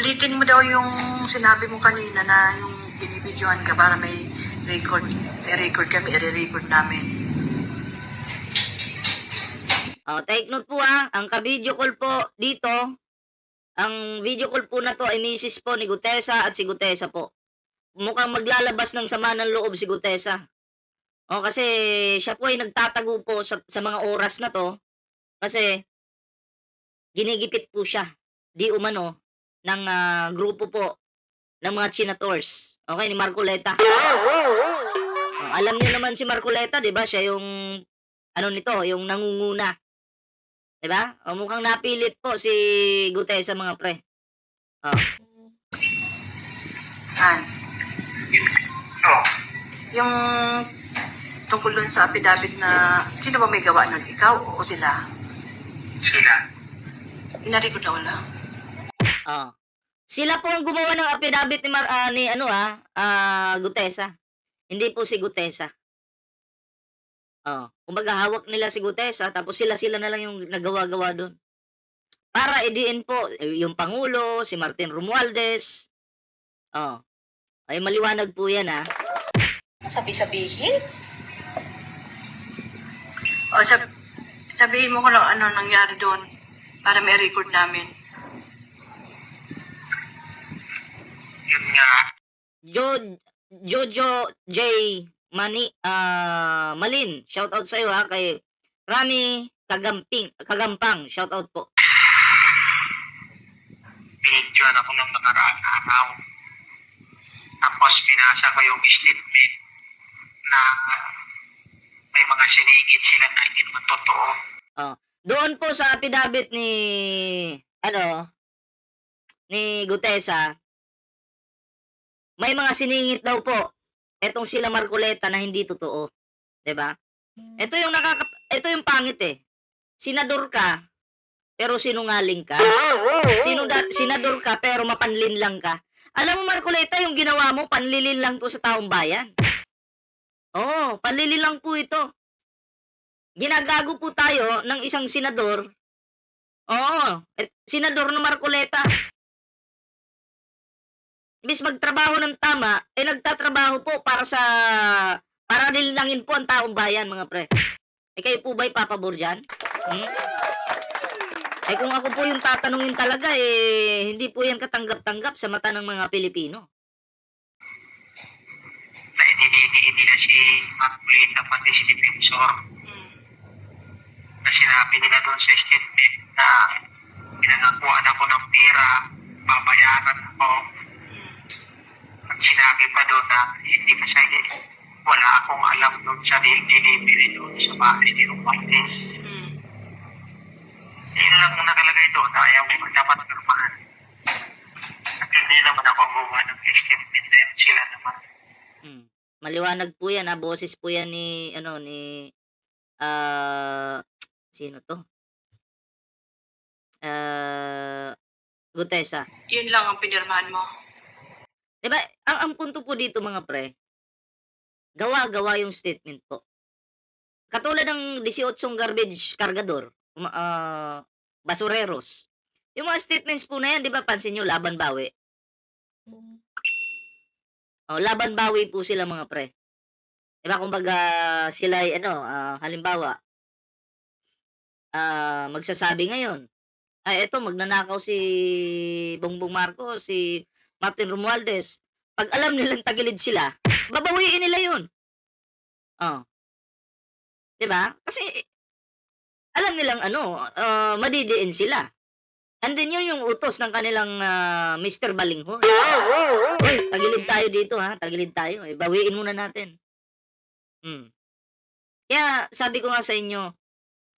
Ulitin mo daw yung sinabi mo kanina na yung binibidyohan ka para may record. May record kami, i-record namin. Take note po ang ka-video call po dito, ang video call po na to ay misis po ni Gutesa at si Gutesa po. Mukhang maglalabas ng sama ng loob si Gutesa. Kasi siya po ay nagtatago po sa mga oras na to kasi ginigipit po siya, di umano, ng grupo po ng mga chinators, okay, ni Marcoleta. Alam niyo naman si Marcoleta, 'di ba? Siya yung ano nito, yung nangunguna. 'Di ba? Mukhang napilit po si Gutesa mga pre. Han. Yung tungkol dun sa affidavit na sino ba may gawa nun? Ikaw o sila? Sila. Inarikod na wala. Sila po ang gumawa ng affidavit ni Gutesa. Hindi po si Gutesa. Kumbaga hawak nila si Gutesa tapos sila na lang yung nagawa-gawa doon. Para idiin po yung Pangulo, si Martin Romualdez. Ay maliwanag po yan Sabi-sabihin? O sabihin mo ko lang ano nangyari doon para may record namin. Yun nga. Jojo J. Malin, shout out sa iyo kay Rami Kagampang, shout out po. Binidyoan ako ng nakaraang araw. Tapos binasa ko yung statement na may mga sinigit sila na hindi naman totoo. Doon po sa affidavit ni Gutesa, may mga siningit daw po etong sila Marcoleta na hindi totoo, 'di ba? Ito yung pangit Senador ka pero sinungaling ka. Senador ka pero mapanlin lang ka. Alam mo Marcoleta, yung ginawa mo panlilin lang to sa taong bayan. Panlilin lang po ito. Ginagago po tayo ng isang senador. Senador na Marcoleta. Imbis magtrabaho ng tama, nagtatrabaho po para nilangin po ang taong bayan, mga pre. Kayo po ba'y papabor dyan? Kung ako po yung tatanungin talaga, hindi po yan katanggap-tanggap sa mata ng mga Pilipino. Na hindi na si Marcoleta pati si Defensor. Na sinabi nila doon sa statement na pinagakuan ako ng pera, babayaran ako. At sinabi pa doon na hindi kasi wala akong alam doon sa delivery doon sa bahay ni Romualdez. Yun lang nakalagay doon na ayaw ko dapat pirmahan. At hindi naman ako gumawa ng statement na yun, sila naman. Maliwanag po yan boses po yan ni sino to? Gutesa. Yun lang ang pinirmahan mo. Diba, ang punto po dito mga pre, gawa-gawa yung statement po. Katulad ng 18 garbage cargador, basureros. Yung mga statements po na yan, di ba, pansin nyo, laban bawi. Laban bawi po sila mga pre. Diba, kumbaga sila ay halimbawa, magsasabi ngayon, eto magnanakaw si Bongbong Marcos, si Martin Romualdez. Pag alam nilang tagilid sila, babawiin nila yun. Diba? Kasi alam nilang madidiin sila. And then yun yung utos ng kanilang Mr. Balinghoy. Hoy, tagilid tayo dito tagilid tayo. Bawiin muna natin. Kaya sabi ko nga sa inyo,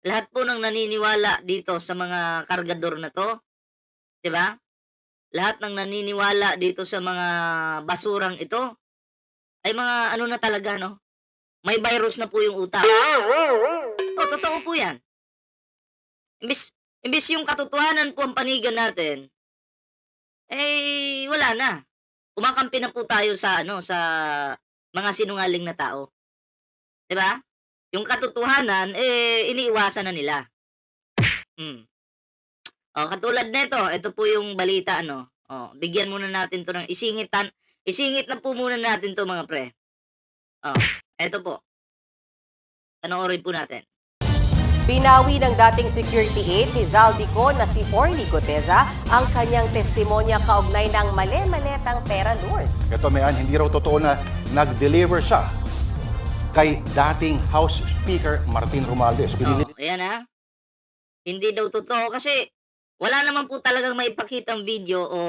lahat po ng naniniwala dito sa mga kargador na to, 'di ba? Lahat ng naniniwala dito sa mga basurang ito ay mga na talaga may virus na po yung utak. Totoo po 'yan. Imbis yung katotohanan po ang panigan natin, wala na. Kumakampi na po tayo sa sa mga sinungaling na tao. 'Di ba? Yung katotohanan iniiwasan na nila. Katulad nito, ito po yung balita Bigyan muna natin 'to ng isingit na po muna natin 'to mga pre. Eto po, panoorin po natin. Binawi ng dating security aide ni Zaldico na si Orly Goteza ang kanyang testimonya kaugnay ng mali-maletang pera lord. Ito mayan, hindi raw totoo na nag-deliver siya kay dating House Speaker Martin Romualdez. Ayan hindi daw totoo kasi wala naman po talagang maipakitang video o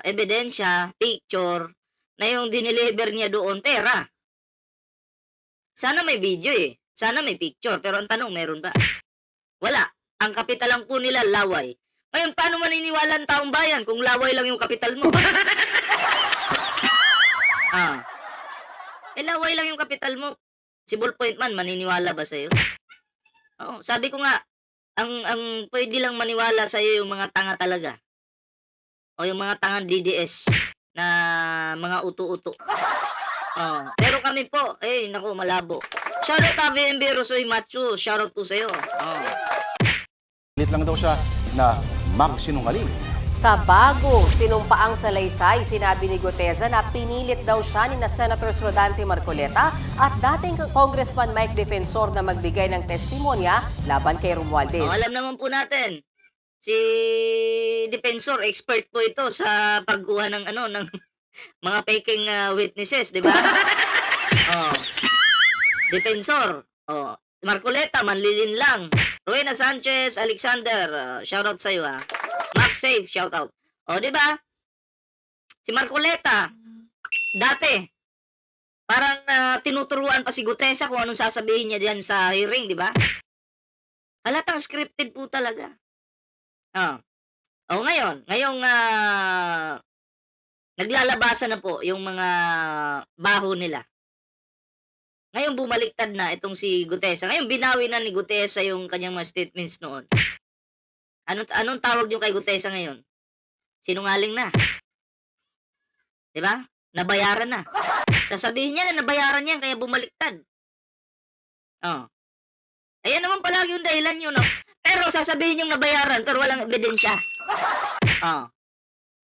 ebidensya, picture na yung dineliver niya doon pera. Sana may video sana may picture, pero ang tanong meron ba? Wala. Ang kapital lang po nila laway. Ngayon, paano maniniwala ang taong bayan kung laway lang yung kapital mo? Laway lang yung kapital mo. Si Ballpoint Man, maniniwala ba sa'yo? Oo, sabi ko nga, ang pwede lang maniwala sa'yo yung mga tanga talaga. O yung mga tangang DDS na mga uto-uto. Pero kami po, naku, malabo. Shoutout AVMB Rosoy Machu, shoutout po sa'yo. Pilit lang daw siya na magsinungaling. Sa bagong sinumpaang salaysay, sinabi ni Goteza na pinilit daw siya ni na Senators Rodante Marcoleta at dating Congressman Mike Defensor na magbigay ng testimonya laban kay Romualdez. Alam naman po natin, si Defensor, expert po ito sa pagkuha ng ng mga faking witnesses, di ba? Defensor. Marcoleta, manlilin lang. Rowena Sanchez, Alexander, shoutout sa iyo Max Safe, shoutout. Di ba? Si Marcoleta, dati, parang tinuturuan pa si Gutesa kung anong sasabihin niya diyan sa hearing, di ba? Halatang scripted po talaga. Ngayong naglalabasan na po yung mga baho nila. Ngayon bumaliktad na itong si Gutesa. Ngayon binawi na ni Gutesa yung kanyang mga statements noon. Anong tawag yung kay Gutesa ngayon? Sinungaling na. 'Di ba? Nabayaran na. Sasabihin niya na nabayaran niya kaya bumaliktad. Ayan naman palagi yung dahilan yun, Pero sasabihin yung nabayaran pero walang ebidensya.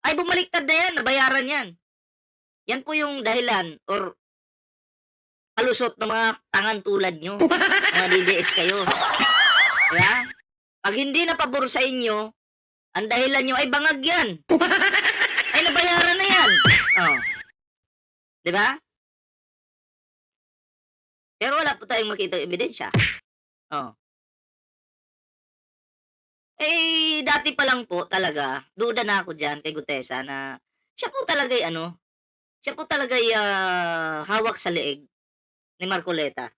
Ay bumaliktad na yan, nabayaran yan. Yan po yung dahilan or kalusot ng mga tangan tulad nyo. Mga DDS kayo. Diba? Pag hindi na pabor sa inyo, ang dahilan nyo ay bangag yan. Ay nabayaran na yan. Diba? Pero wala po tayong makita ebidensya. Dati pa lang po talaga, duda na ako dyan kay Gutesa na siya po talaga siya po talaga hawak sa leeg ni Marcoleta.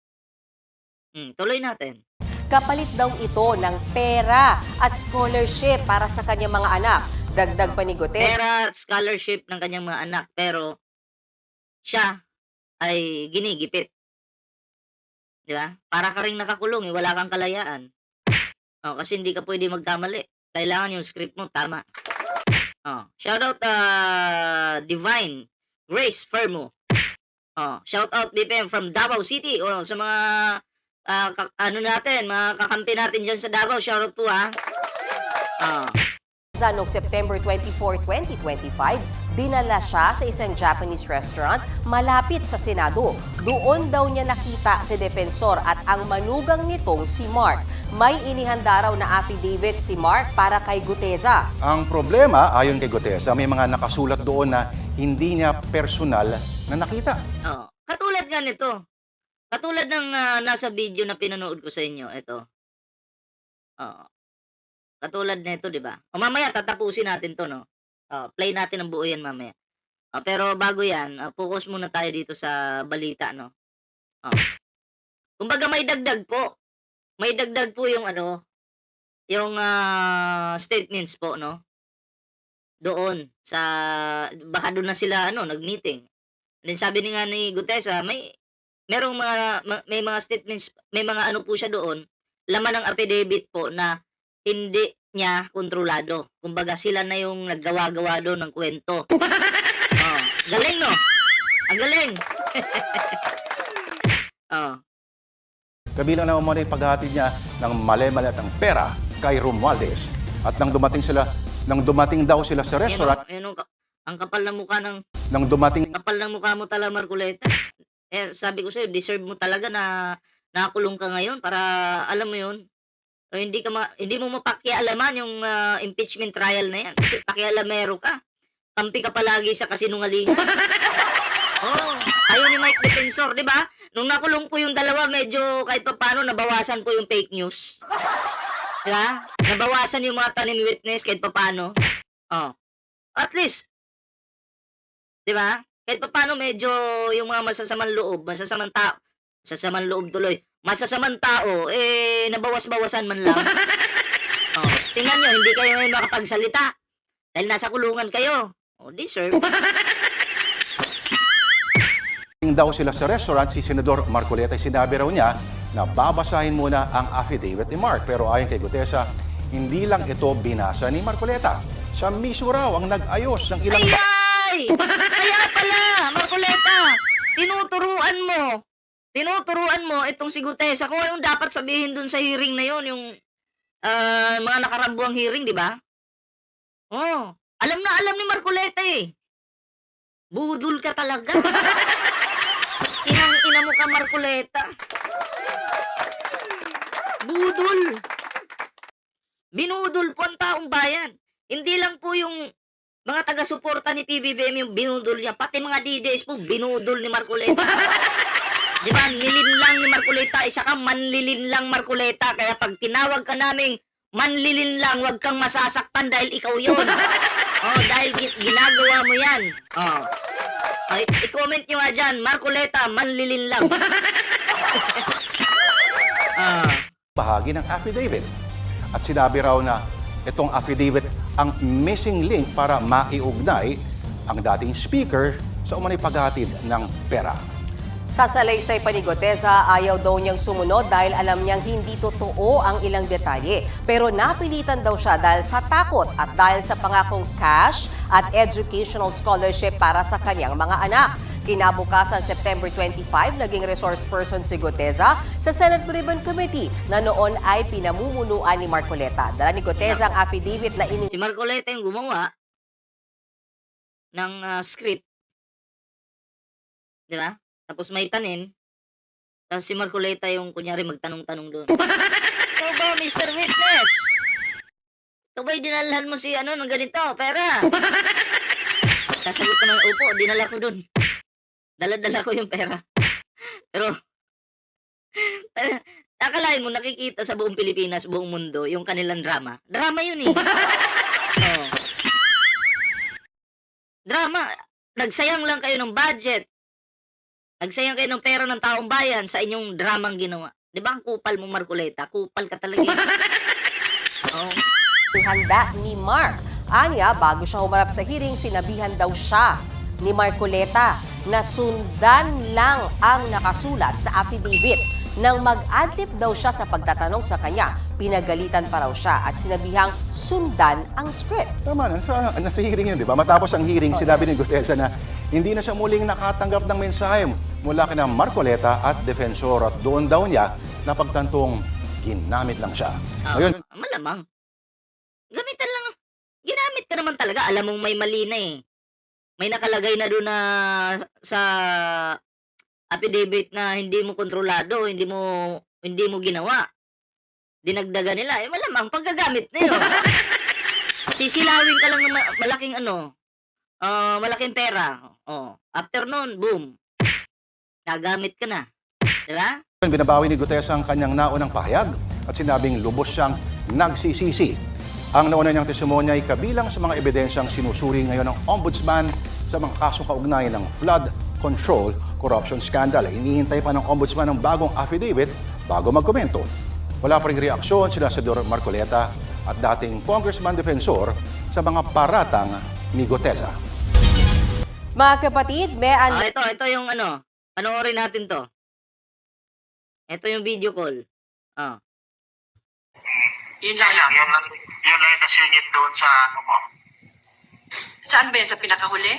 Tuloy natin. Kapalit daw ito ng pera at scholarship para sa kanyang mga anak. Dagdag pa ni Gutesa. Pera at scholarship ng kanyang mga anak pero siya ay ginigipit. Di ba? Para ka rin nakakulong, wala kang kalayaan. Kasi hindi ka pwede magkamali. Kailangan yung script mo tama. Shoutout Divine Grace Fermo. Shoutout BPM from Davao City. Sa mga natin, mga kakampi natin dyan sa Davao, shoutout po Noong September 24, 2025, dinala siya sa isang Japanese restaurant malapit sa Senado. Doon daw niya nakita si Defensor at ang manugang nitong si Mark. May inihanda raw na affidavit si Mark para kay Gutesa. Ang problema, ayon kay Gutesa, may mga nakasulat doon na hindi niya personal na nakita. Katulad nga nito. Katulad ng nasa video na pinanood ko sa inyo. Ito. Katulad nito, di ba? Mamaya tatapusin natin to, no? Play natin ang buo yan mamaya. Pero bago yan, focus muna tayo dito sa balita, no? Kumbaga may dagdag po. May dagdag po yung yung statements po, no? Doon sa baka doon na sila nag-meeting. Then sabi nga ni Gutesa, may mga statements, may mga po siya doon, laman ng affidavit po na hindi niya kontrolado. Kumbaga sila na yung naggawa-gawa doon ng kwento. Galing, no? Ang galing. Kabilang na umano yung paghahatid niya ng mali-maletang pera kay Romualdez. At nang dumating sila Nang dumating daw sila sa restaurant, Ang kapal ng mukha ng nang dumating kapal ng mukha mo talaga, Marcoleta. Sabi ko sa'yo, deserve mo talaga na nakakulong ka ngayon para alam mo 'yun, hindi mo mapakialaman yung impeachment trial na 'yan kasi pakialamero ka. Kampi ka palagi sa kasinungalingan. Ayaw ni Mike Defensor, 'di ba? Nung nakulong po yung dalawa, medyo kahit papaano nabawasan po yung fake news. 'Di ba? Nabawasan yung mga tanim witness kahit papaano. At least 'di ba? Kahit papaano medyo yung mga masasamang tao, nabawas-bawasan man lang. Tingnan nyo, hindi kayo ngayon makapagsalita dahil nasa kulungan kayo. Deserve. daw sila sa restaurant, si Senador Marcoleta, sinabi raw niya na babasahin muna ang affidavit ni Mark. Pero ayon kay Gutesa, hindi lang ito binasa ni Marcoleta. Siya mismo raw ang nag-ayos ng ilang... Kaya pala, Marcoleta, tinuturuan mo itong si Gutesa kung anong dapat sabihin dun sa hearing na yon, yung mga nakarambuang hearing, di ba? Alam na alam ni Marcoleta eh. Budol ka talaga. Inang-ina mo ka, Marcoleta. Budol. Binudol po ang taong bayan. Hindi lang po yung mga taga-suporta ni PBBM yung binudol niya, pati mga DDS po binudol ni Marcoleta. Di ba? Nilinlang ni Marcoleta, isa kang manlilinlang, Marcoleta. Kaya pag tinawag ka naming manlilinlang, wag kang masasaktan dahil ikaw yun. Dahil ginagawa mo yan. I-comment nyo nga dyan, Marcoleta, manlilinlang. bahagi ng affidavit. At sinabi raw na itong affidavit ang missing link para maiugnay ang dating speaker sa umanay paghatid ng pera. Sa salaysay pa ni Gutesa, ayaw daw niyang sumunod dahil alam niyang hindi totoo ang ilang detalye. Pero napilitan daw siya dahil sa takot at dahil sa pangakong cash at educational scholarship para sa kanyang mga anak. Kinabukasan September 25, naging resource person si Gutesa sa Senate Ribbon Committee na noon ay pinamumunuan ni Marcoleta. Dala ni Gutesa ang affidavit na Si Marcoleta yung gumawa ng script. Di ba? Tapos may tanim. Tapos si Marcoleta yung kunyari magtanong-tanong doon. Ikaw ba, Mr. Witness? Ikaw ba dinalhan mo si ng ganito, pera? Sasagot naman, opo, dinala ko doon. Dala-dala ko yung pera. Pero, akalain mo, nakikita sa buong Pilipinas, buong mundo, yung kanilang drama. Drama yun eh. Drama. Nagsayang lang kayo ng budget. Nagsayang kayo ng pera ng taong bayan sa inyong dramang ginawa. Di ba ang kupal mo, Marcoleta? Kupal ka talaga. handa ni Mark. Anya, bago siya humarap sa hearing, sinabihan daw siya ni Marcoleta na sundan lang ang nakasulat sa affidavit. Nang mag-adlib daw siya sa pagtatanong sa kanya, pinagalitan pa raw siya at sinabihang sundan ang script. Tama na, nasa hearing yun, di ba? Matapos ang hearing, sinabi ni Gutesa na hindi na siya muling nakatanggap ng mensahe mula kina Marcoleta at Defensor at doon daw niya napagtantong ginamit lang siya. Ngayon, Malamang. Gamitan lang. Ginamit ka naman talaga. Alam mong may mali na eh. May nakalagay na doon na sa affidavit na hindi mo kontrolado, hindi mo ginawa. Dinagdagan nila. Malamang paggagamit na yun. Sisilawin ka lang ng malaking pera. After nun, boom. Nagamit ka na. Diba? binabawi ni Gutesa ang kanyang naunang pahayag at sinabing lubos siyang nagsisisi. Ang nauna niyang testimonya ay kabilang sa mga ebidensyang sinusuri ngayon ng Ombudsman sa mga kasong kaugnay ng flood control corruption scandal. Inihintay pa ng Ombudsman ng bagong affidavit bago magkomento. Wala pa ring reaksyon sila Senador Marcoleta at dating Congressman Defensor sa mga paratang ni Gutesa. Mga kapatid, ito yung panoorin natin to. Ito yung video call. Yun lang yung nasingit doon sa mo. Saan ba yan? Sa pinakahuli?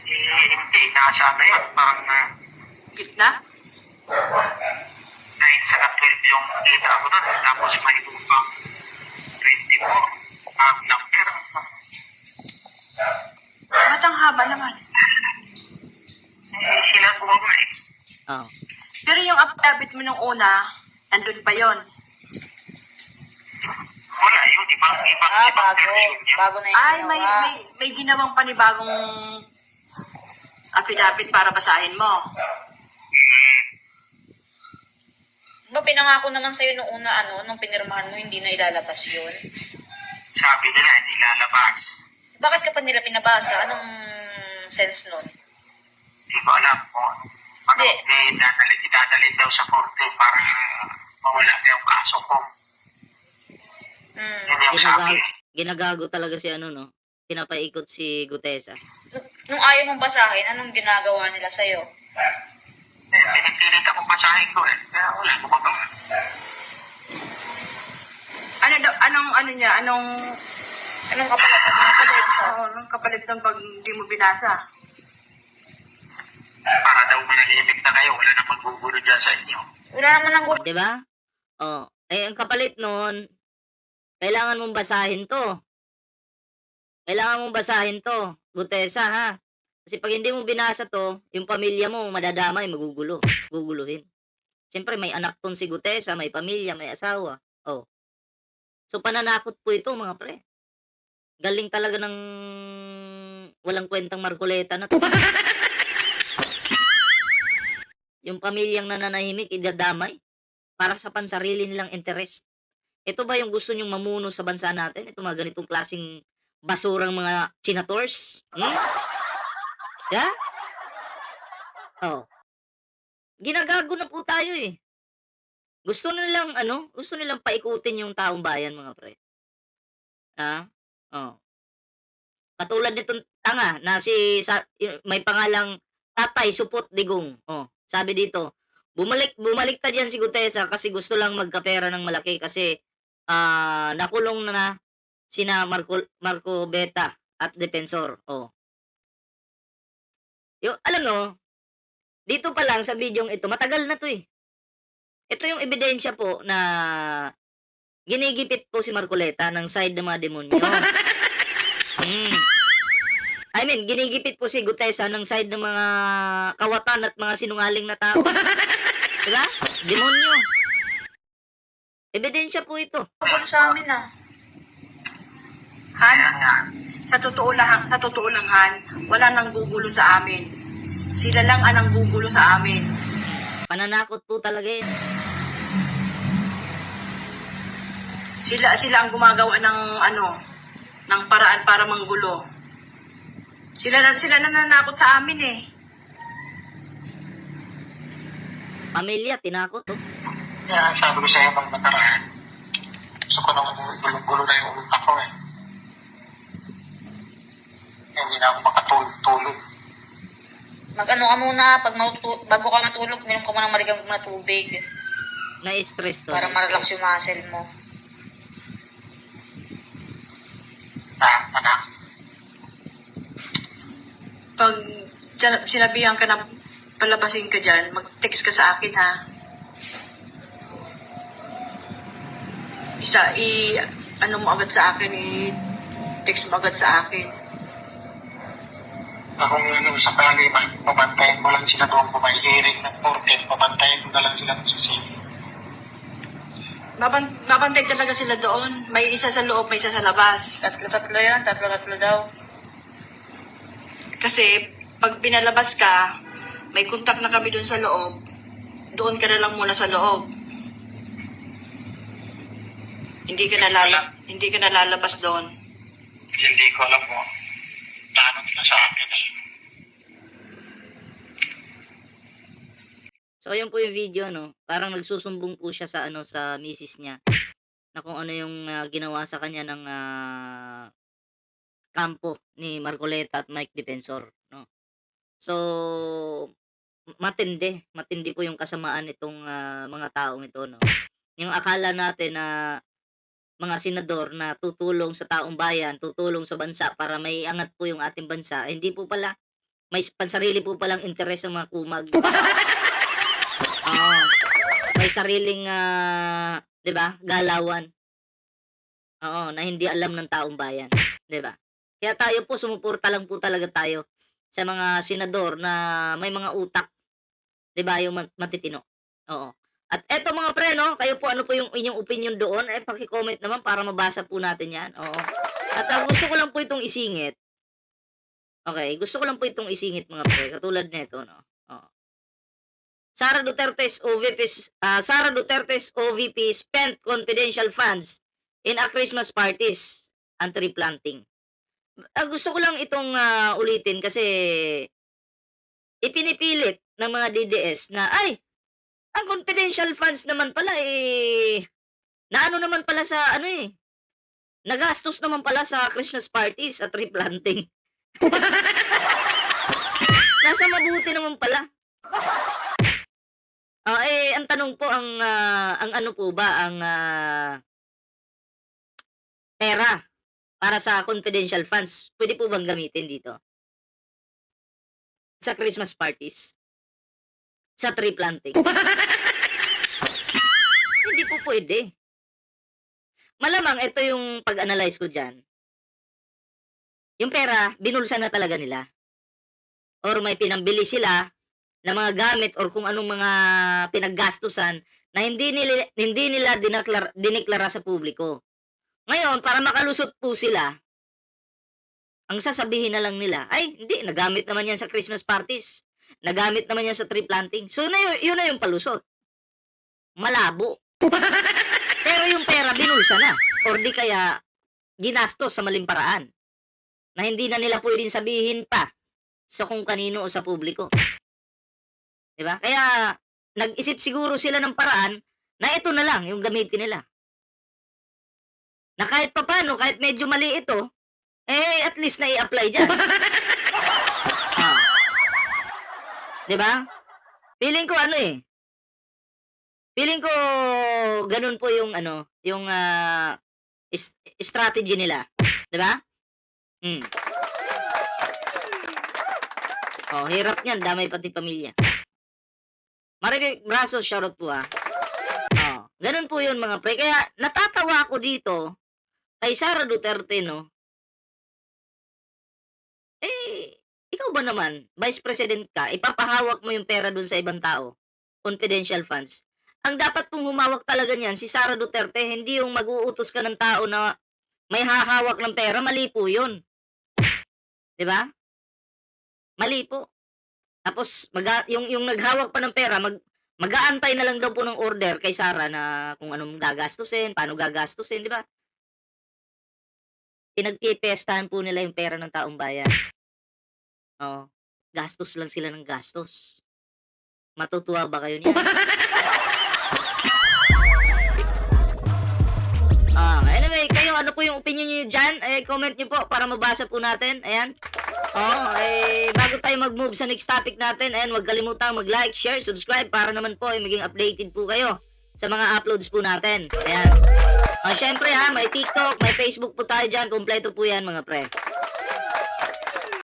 Hindi, nasa yan. Parang Gitna? 9 sa 12 yung kita ko doon. Tapos may upang mo ang number. Ba't ang haba naman? Eh, sila bumaba eh. Oh. Pero yung affidavit mo nung una, andun pa yon. Wala yun, ibang version yun. Bago na yung Ay, ginawa. may ginawang panibagong affidavit para basahin mo. Ba, pinangako naman sa'yo nung una, nung pinirmahan mo, hindi na ilalabas yun. Sabi nila, hindi lalabas. Bakit ka pa nila pinabasa? Anong sense nun? Hindi ko alam kung ano, idadalhin daw sa korte para mawala na yung kaso ko. Yun yung sabi. Ginagago talaga si ano, no? Pinapaikot si Gutesa. Nung ayaw mong basahin, anong ginagawa nila sa'yo? Pinipilit ako basahin ko eh. Kaya wala ko magawa. Anong kapalit mo kapalit sa? Anong kapalit ng pag hindi mo binasa? Para daw manahimik na kayo, wala nang maggugulo dyan sa inyo. Wala naman ang Di ba? Oh. Eh, ang kapalit nun, kailangan mong basahin to. Kailangan mong basahin to, Gutesa, ha? Kasi pag hindi mo binasa to, yung pamilya mo madadamay, magugulo. Guguluhin. Siyempre, may anak ton si Gutesa, may pamilya, may asawa. Oh. So, pananakot po ito, mga pre. Galing talaga ng walang kwentang Marcoleta na to. Yung pamilyang nananahimik, idadamay para sa pansarili nilang interest. Ito ba yung gusto nyong mamuno sa bansa natin? Ito mga ganitong klaseng basurang mga senators? Yeah? Oh. Ginagago na po tayo eh. Gusto nilang paikutin yung taong bayan, mga pre. Ha? Oh. Katulad nitong tanga na may pangalang Tatay Supot Digong. Oh, sabi dito, bumalik ta diyan si Gutesa kasi gusto lang magkapera ng malaki kasi nakulong na sina Marco Beta at Defensor. Oh. Alam mo, dito pa lang sa bidyong ito, matagal na to eh. Ito yung ebidensya po na ginigipit po si Marcoleta ng side ng mga demonyo. I mean, ginigipit po si Gutesa ng side ng mga kawatan at mga sinungaling na tao. Diba? Demonyo. Ebidensya po ito. tungkol sa amin Han, sa totoo lang, Han, wala nang gugulo sa amin. Sila lang ang nanggugulo sa amin. Pananakot po talaga yun. Sila ang gumagawa ng paraan para manggulo. Sila nananakot sa amin eh. Pamilya, tinakot. Oh. Kaya sabi ko sa'yo nung nakaraan, gusto ko nang gulong-gulo na yung utak ko eh. Hindi na ako makatulog. Mag-ano ka muna, bago ka matulog, minom ka muna ng marigang na tubig Na-stress to. para ma-relax yung muscle mo. Anak. Pag sinabihan ka na palabasin ka dyan, mag-text ka sa akin ha. Ano mo agad sa akin, text mo agad sa akin. Kung sakali, pabantayin mo lang sila doon kung may hearing ng korte, pabantayin mo na lang sila sa sili. Babantay talaga sila doon. May isa sa loob, may isa sa labas. Tatlo yan, tatlo daw. Kasi pag pinalabas ka, may contact na kami doon sa loob. Doon ka na lang muna sa loob. Hindi ka na lalabas doon. Hindi ko alam mo. Plano nila sa akin. So, ayun po yung video, no? Parang nagsusumbong po siya sa sa misis niya na kung ano yung ginawa sa kanya ng kampo ni Marcoleta at Mike Defensor, no? So, matindi po yung kasamaan nitong mga taong ito, no? Yung akala natin na mga senador na tutulong sa taong bayan, tutulong sa bansa para may angat po yung ating bansa, hindi po pala, may pansarili po palang interes ng mga kumag. May sariling 'di ba, galawan. Oo, na hindi alam ng taong bayan, 'di ba? Kaya tayo po sumuporta lang po talaga tayo sa mga senador na may mga utak, 'di ba, yung matitino. Oo. At eto mga pre 'no, kayo po ano po yung inyong opinion doon, paki-comment naman para mabasa po natin 'yan, oo. At ang gusto ko lang po itong isingit, okey, gusto ko lang po itong isingit mga pre, katulad nito 'no, oo. Sara Duterte's OVP spent confidential funds in a Christmas parties and tree planting. Gusto ko lang itong, ulitin kasi ipinipilit ng mga DDS na, ay, ang confidential funds naman pala, naano naman pala sa ano, nagastos naman pala sa Christmas parties at tree planting. Nasa mabuti naman pala. Ang tanong po ang ano po ba ang, pera para sa confidential funds, puwede po bang gamitin dito? Sa Christmas parties? Sa tree planting? Hindi po puwede. Malamang ito yung pag-analyze ko diyan, yung pera binulsa na talaga nila or may pinambili sila na mga gamit or kung anong mga pinaggastusan na hindi nila dineklara sa publiko. Ngayon, para makalusot po sila, ang sasabihin na lang nila, ay hindi, nagamit naman yan sa Christmas parties. Nagamit naman yan sa tree planting. So, yun na yung palusot. Malabo. Pero yung pera, binulsa na. Or di kaya, ginastos sa maling paraan. Na hindi na nila pwedeng sabihin pa sa kung kanino o sa publiko. Diba? Kaya, nag-isip siguro sila ng paraan na ito na lang yung gamitin nila. Na kahit papaano, kahit medyo mali ito, at least na i-apply dyan. Ah. 'Di ba? Feeling ko feeling ko ganun po yung ano, yung, strategy nila, 'di ba? Hmm. Hirap niyan, damay pati pamilya. Marivic Braso, shoutout po, ganun po yun mga pre. Kaya natatawa ako dito kay Sara Duterte 'no. Ikaw ba naman, Vice President ka, ipapahawak mo yung pera dun sa ibang tao, confidential funds. Ang dapat pong humawak talaga niyan si Sara Duterte, hindi yung mag-uutos ka ng tao na may hahawak ng pera, mali po yun. 'Di ba? Mali po. Tapos yung naghawak pa ng pera, mag-aantay na lang daw po ng order kay Sara na kung anong gagastusin, paano gagastusin, 'di ba? Pinagpipiyestahan po nila yung pera ng taong bayan. Oo, gastos lang sila ng gastos. Matutuwa ba kayo niyan? Anyway, kayo ano po yung opinion niyo diyan? Comment niyo po para mabasa po natin. Ayan. Bago tayo mag-move sa next topic natin, ayan, huwag kalimutang mag-like, share, subscribe para naman po maging updated po kayo sa mga uploads po natin. Ayan. Syempre may TikTok, may Facebook po tayo diyan, kumpleto po 'yan mga pre.